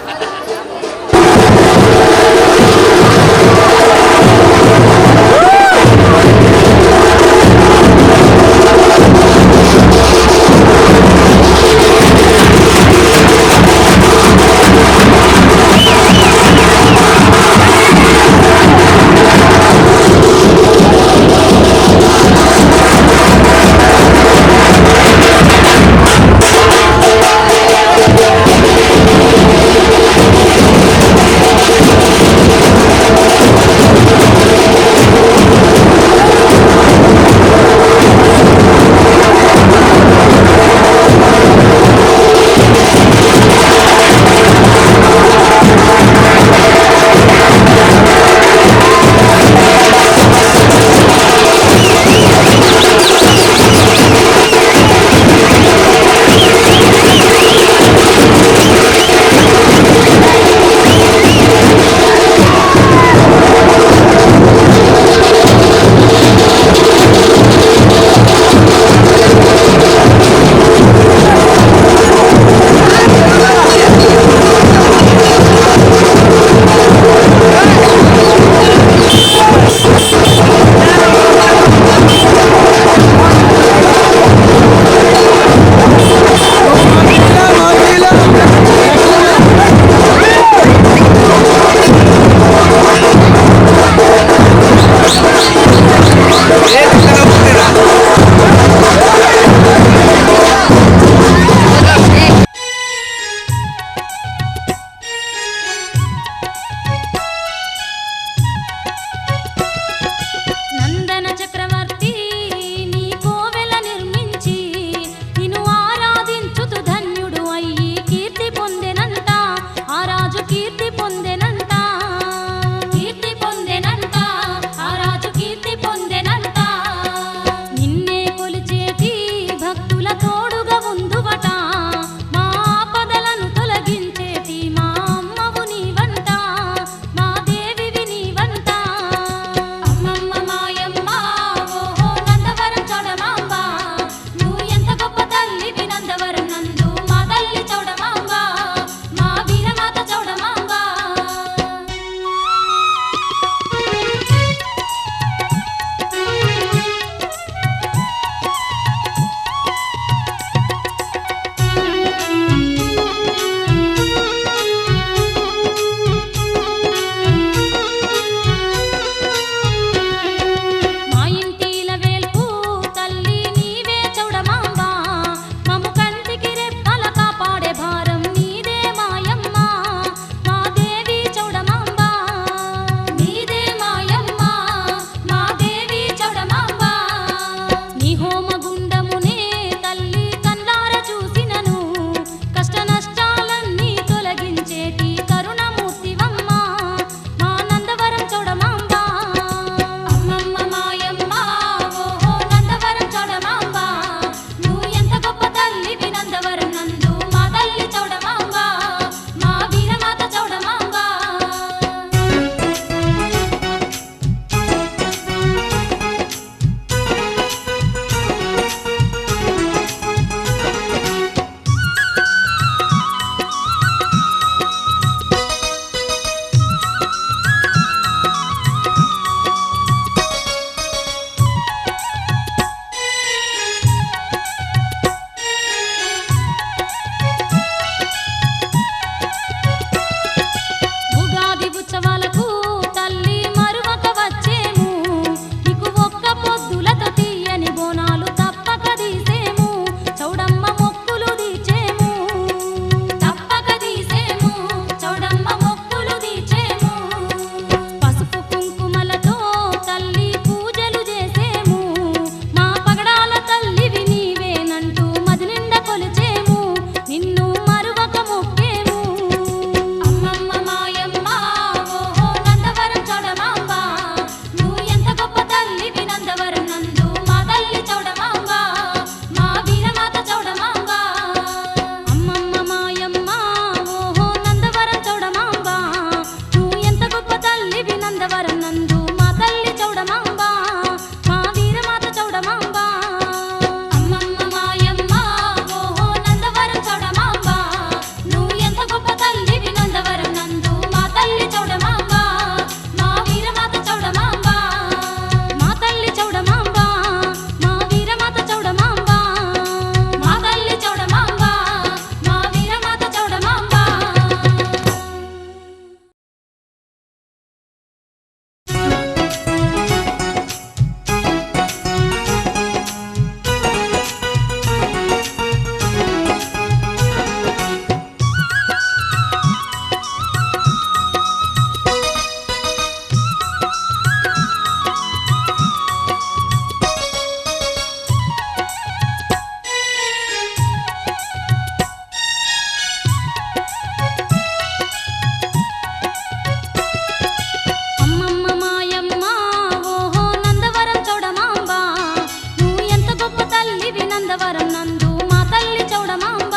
నందు మా తల్లి చౌడమాంబ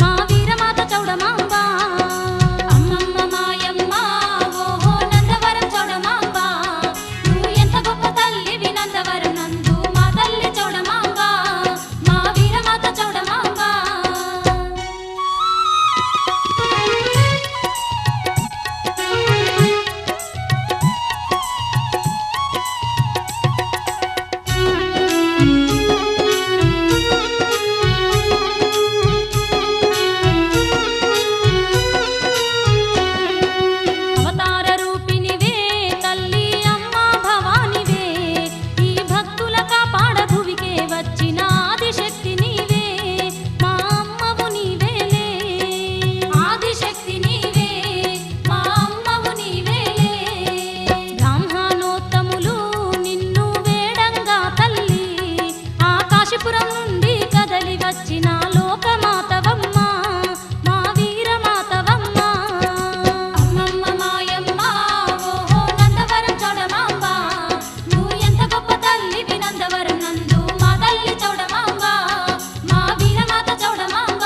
మా వీరమాత చౌడమాంబ అమ్మమ్మ మాయమ్మ ఓహో నందవరం చౌడమాంబ నువ్వు ఎంత గొప్ప తల్లివి నందవరం నందు మా తల్లి చౌడమాంబ మా వీరమాత చౌడమాంబ అవతార రూపినివే తల్లి అమ్మ భవానివే ఈ భక్తుల కాపాడ భువికే వచ్చిన ఆదిశక్తి నీవే మా అమ్మవు నీవేలే ఆదిశక్తి నీవే మా అమ్మవు నీవేలే బ్రాహ్మణోత్తములు నిన్ను వేడంగా తల్లి ఆకాశపురం నుండి కదలి వచ్చిన లోకమాతవమ్మ మా వీరమాతవమ్మ అమ్మమ్మ మాయమ్మ ఓహో నందవరం చౌడమాంబ నువ్వు ఎంత గొప్ప తల్లివి నందవరం నందు మా తల్లి చౌడమాంబ మా వీరమాత చౌడమాంబ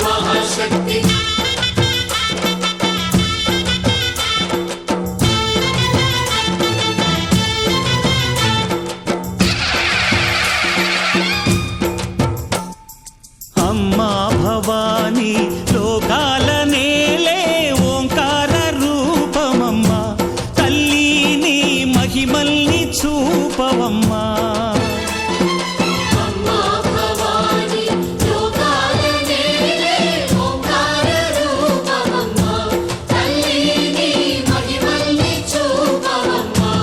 మహాశక్తి అమ్మా భవానీ లోకాల నేలే ఓంకార రూపమమ్మా తల్లి నీ మహిమల్ని చూపవమ్మా అమ్మా భవాని లోకాల నేలే ఓంకార రూపమమ్మా తల్లి నీ మహిమల్ని చూపవమ్మా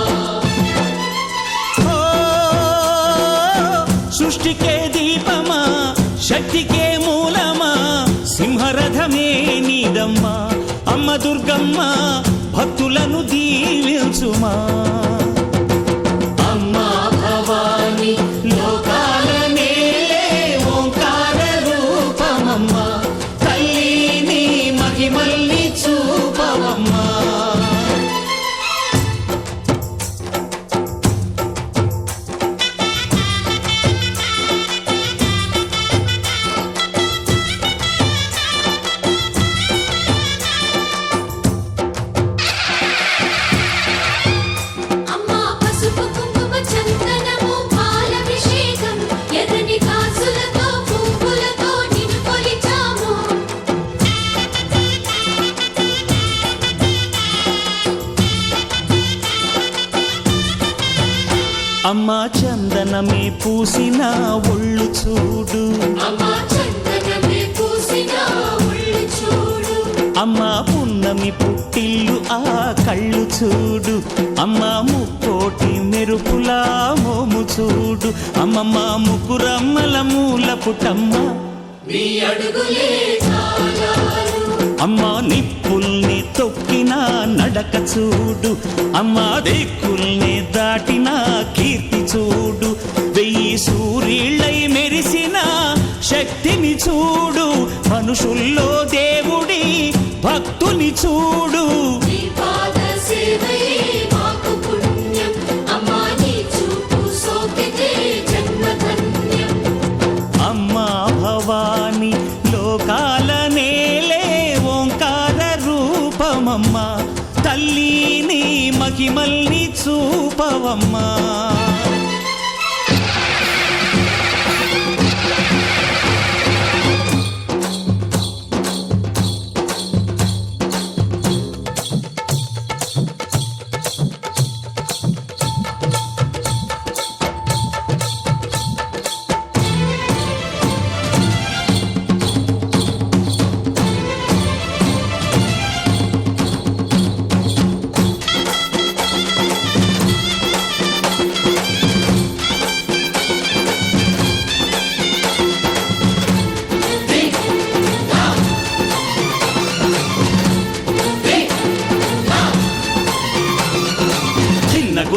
ఓ సృష్టికే దీపమా శక్తికే మూలమా సింహరథమే నీదమ్మా అమ్మ దుర్గమ్మ భక్తులను దీవించుమా అమ్మా భవాని లోకాల నేలే ఓంకార రూపమమ్మా తల్లి నీ మహిమల్ని చూపవమ్మా అమ్మా పసుపు కుంకుమ చందనము పాలభిషేకం ఎర్రని కాసులతో పువ్వులతో నిన్ను కొలిచాము అమ్మా చందనమే పూసిన ఒళ్ళు చూడు అమ్మా చందనమే పూసిన ఒళ్ళు చూడు అమ్మా పున్నమి పుట్టిల్లు ఆ కళ్ళు చూడు అమ్మా ముక్కోటి మెరుపులా మోము చూడు అమ్మమ్మ ముగ్గురమ్మల మూల పుట్టమ్మ నీ అడుగులే చాలారు అమ్మా నిప్పుల్ని తొక్కిన నడక చూడు అమ్మా దిక్కుల్ని దాటిన కీర్తి చూడు వెయ్యి సూర్యుళ్ళై మెరిసిన శక్తిని చూడు మనుషుల్లో దేవుడి భక్తుని చూడు నీ పాద సేవయే మాకు పుణ్యం అమ్మా నీ చూపు సోకితే జన్మధన్యం అమ్మా భవాని లోకాల నేలే ఓంకార రూపమమ్మా తల్లి నీ మహిమల్ని చూపవమ్మా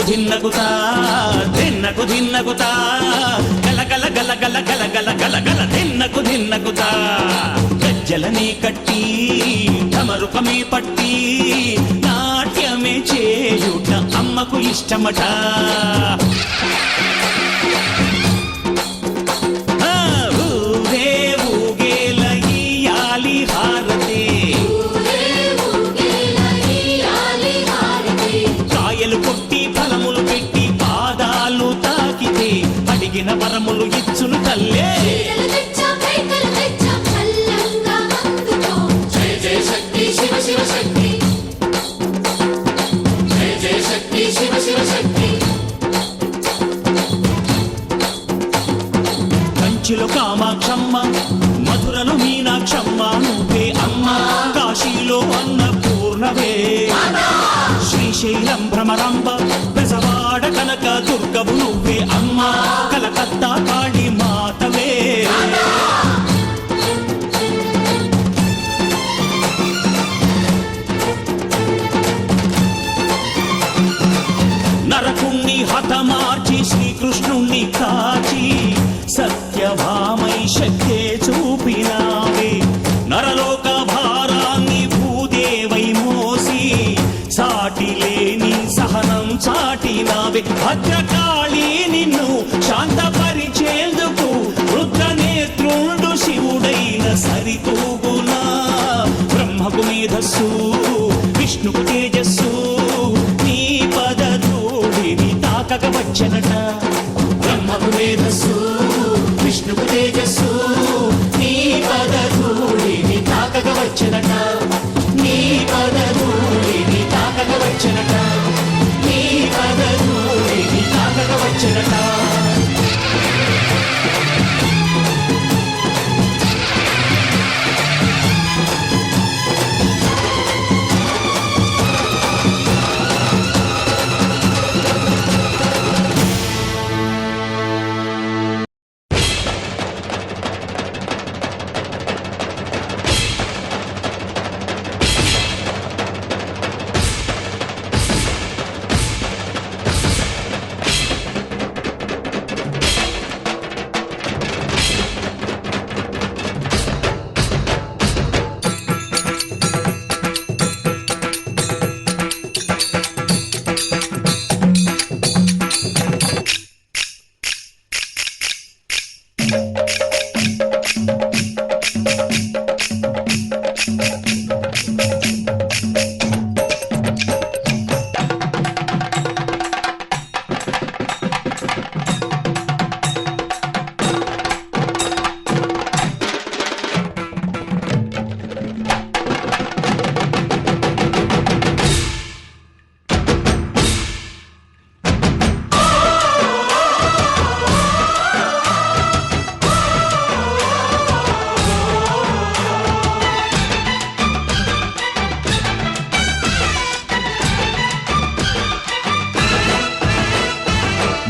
ధిన్నగుతా ధిన్నగుతా గల గల గల గల గల గల గల గల ధిన్నగుతా గజ్జలనే కట్టి ఢమరుకమే పట్టి నాట్యమే చేయుట అమ్మకు ఇష్టమట ఊరే ఊగేల ఇయ్యాలి హారతి కాయలు కొట్టి ఫలములు పెట్టి పాదాలు తాకితే అడిగిన వరములు ఇచ్చును తల్లే జయ జయ శక్తి శివ శివ శక్తి జయ జయ శక్తి శివ శివ శక్తి కంచిలో కామాక్షమ్మ మధురలో మీనాక్షమ్మ నువ్వే అమ్మ కాశీలో అన్నపూర్ణవే శ్రీశైలం భ్రమరాంబ బెజవాడ కనక దుర్గవు నువ్వే అమ్మ కలకత్తా కాళీ మాతవే నరకుణ్ణి హతమార్చి శ్రీకృష్ణుణ్ణి కాచి సత్యభామై శక్తే చూపినావే నరలోక భారాన్ని భూదేవై మోసి సాటి లేని సహనం చాటినావే భద్రకాళి నిన్ను శాంతపరిచేందుకు రుద్రనేత్రుండు శివుడైన సరితూ మేధస్సు విష్ణుకు తేజస్సు నీ పదధూళిని తాకక వచ్చనట బ్రహ్మకు మేధస్సు విష్ణుకు తేజస్సు నీ పదధూళిని తాకక వచ్చనట నీ పదధూళిని తాకక వచ్చనట నీ పదధూళిని తాకక వచ్చనట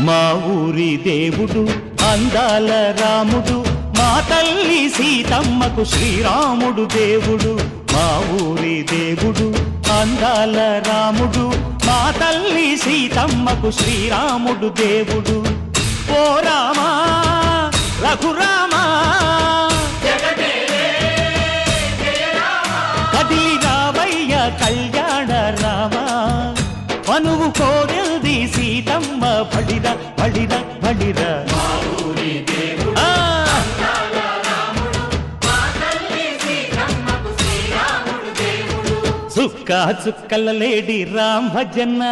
మా ఊరి దేవుడు అందాల రాముడు మా తల్లి సీతమ్మకు శ్రీరాముడు దేవుడు మా ఊరి దేవుడు అందాల రాముడు మా తల్లి సీతమ్మకు శ్రీరాముడు దేవుడు ఓ రామా రఘురామా కదిలి రావయ్య కళ్యాణ రామా మనువు కోరెల్ది సీతమ్మ బడిర బడిర బడిర చుక్క చుక్కల లేడి రామ్ భజన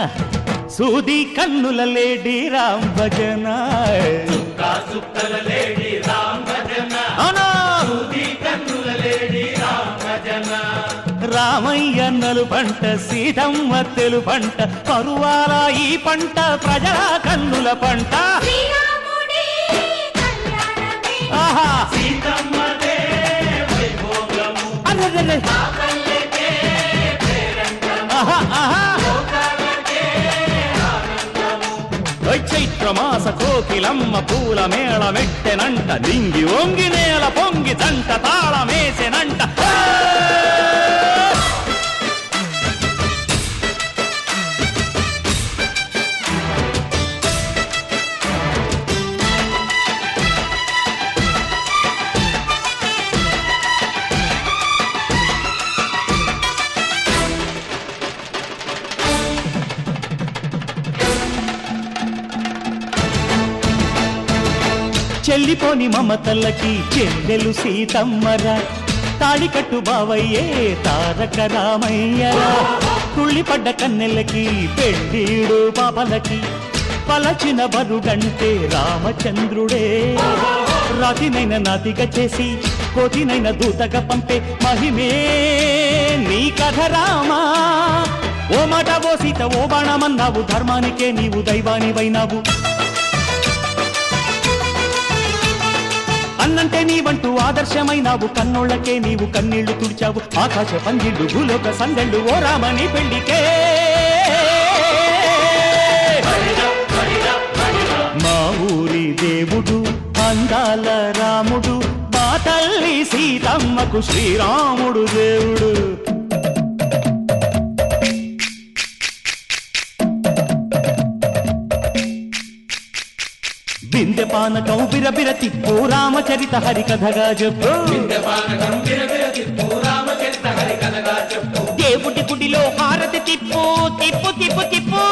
సూది కన్నుల లేడి రామ్ భజన రామయ్య నలు పంట సీతమ్మ తెలు పంట కరువాల ఈ పంట ప్రజల కన్నుల పంట ఆహా అరెరెరె. ఆహా, ఆహా. చైత్రమాస కోకిలమ్మ పూల మేళ మెట్టెనంట దింగి ఒంగి నేల పొంగి దంట తాళమేసెనంట చెల్లిపోని మమతల్లకి చెల్లెలు సీతమ్మరా తాళికట్టు బావయ్యే తారక రామయ్యరా తుళ్ళిపడ్డ కన్నెలకి పెళ్ళీడు పాపలకి పలచిన బరుడంటే రామచంద్రుడే రాతినైన నాతిగా చేసి కోతినైన దూతగా పంపే మహిమే నీ కథ రామా ఓ మాట ఓ సీత ఓ బాణమన్నావు ధర్మానికే నీవు దైవానివైనావు అన్నంటే నీవంటూ ఆదర్శమైనావు కన్నోళ్లకే నీవు కన్నీళ్లు తుడిచావు ఆకాశ పందిళ్ళు భూలోక సందళ్ళు ఓ రామని పెళ్లికే మా ఊరి దేవుడు అందాల రాముడు మా తల్లి సీతమ్మకు శ్రీరాముడు దేవుడు బిందె పానకం బిరబిర తిప్పు రామచరిత హరికథగా చెప్పు దేవుడి గుడిలో హారతి తిప్పు తిప్పు తిప్పు తిప్పు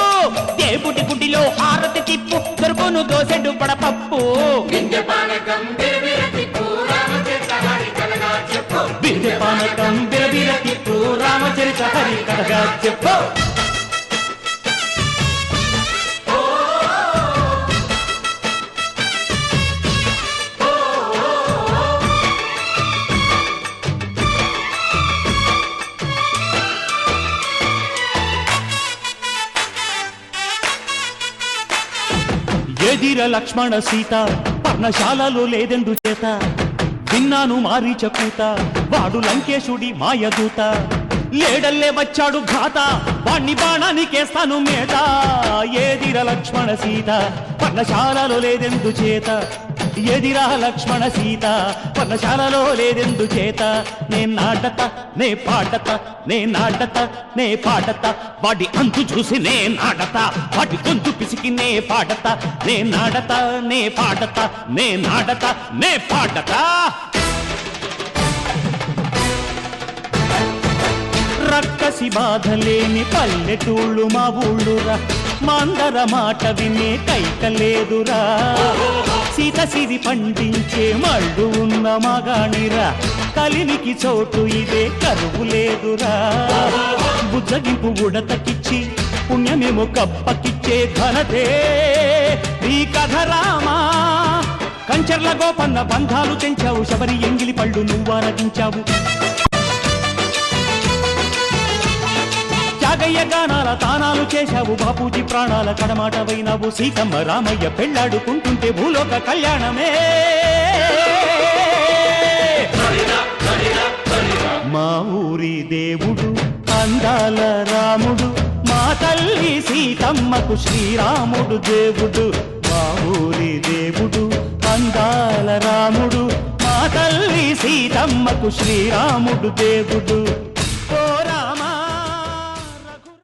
దేవుడి గుడిలో హారతి తిప్పు దొరుకును దోసెడు పడపప్పు బిందె పానకం బిరబిర తిప్పు రామచరిత బాగా చెప్పు ఎదిర లక్ష్మణ సీత పర్ణశాలలో లేదెందు చేత విన్నాను మారీచ కూత వాడు లంకేశుడి మాయదూత లేడల్లే వచ్చాడు ఘాత వాణ్ణి బాణానికేస్తాను మేత ఎదిర లక్ష్మణ సీత పర్ణశాలలో లేదెందు చేత ఎదిరా లక్ష్మణ సీత పర్ణశాలలో లేదెందు చేత నే నాటత నే పాటత నే నాటత నే పాటత వాడి అంతు చూసి నే నాటత వాడి గొంతు పిసికి నే పాటత నే నాటత నే పాటత నే నాటత నే పాటత రక్కసి బాధలేని పల్లెటూళ్ళు మా ఊళ్ళురా మందర మాట వినే కైకలేదురా సీత సిరి పండించే మళ్ళు ఉన్న మగాణిరా కలినికి చోటు ఇదే కరువు లేదురా బుజ్జగింపు ఉడతకిచ్చి పుణ్యమేమో కప్పకిచ్చే ఘనతే నీ కథ రామా కంచర్ల గోపన్న బంధాలు తెంచావు శబరి ఎంగిలి పళ్ళు నువ్వారగించావు త్యాగయ్య గానాల తానాలు చేశావు బాపూజీ ప్రాణాల కడమాటవైనావు సీతమ్మ రామయ్య పెళ్ళాడుకుంటుంటే భూలోక కళ్యాణమే మా ఊరి దేవుడు అందాల రాముడు మా తల్లి సీతమ్మకు శ్రీరాముడు దేవుడు మా ఊరి దేవుడు అందాల రాముడు మా తల్లి సీతమ్మకు శ్రీరాముడు దేవుడు